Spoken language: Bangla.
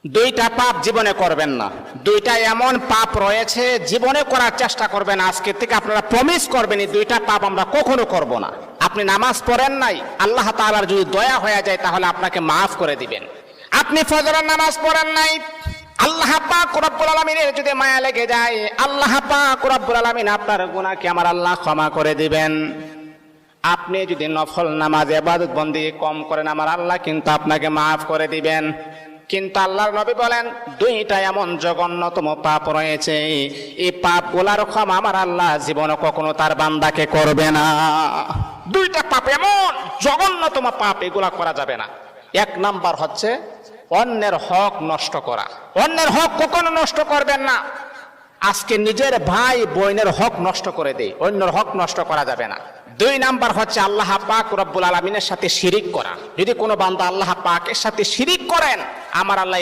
দুইটা পাপ জীবনে করবেন না। দুইটা এমন পাপ রয়েছে জীবনে করার চেষ্টা করবেন, আজকে থেকে আপনারা প্রমিস করবেন এই দুইটা পাপ আমরা কখনো করব না। আপনি নামাজ পড়েন নাই, আল্লাহ তাআলার যদি দয়া হয়ে যায় তাহলে আপনাকে মাফ করে দিবেন। আপনি ফজরের নামাজ পড়েন নাই, আল্লাহ পাক রব্বুল আলামিনের যদি মায়া লেগে যায়, আল্লাহ পাক রব্বুল আলামিন আপনার গুনাহকে আমার আল্লাহ ক্ষমা করে দিবেন। আপনি যদি নফল নামাজ ইবাদত বন্দেগী কম করেন, আমার আল্লাহ কিন্তু আপনাকে মাফ করে দিবেন। কিন্তু আল্লাহর নবী বলেন দুইটা এমন জঘন্যতম পাপ রয়েছে, এই পাপগুলার ক্ষমা আমার আল্লাহ জীবনে কখনো তার বান্দাকে করবে না। দুইটা পাপ এমন জঘন্যতম পাপ, এগুলা করা যাবে না। এক নাম্বার হচ্ছে অন্যের হক নষ্ট করা। অন্যের হক কখনো নষ্ট করবেন না। আজকে নিজের ভাই বোনের হক নষ্ট করে দেয়, অন্যের হক নষ্ট করা যাবে না। দুই নাম্বার হচ্ছে আল্লাহ পাক রব্বুল আলামিনের সাথে শিরিক করা। যদি কোনো বান্দা আল্লাহ পাকের সাথে শিরিক করেন, আমার আল্লাহ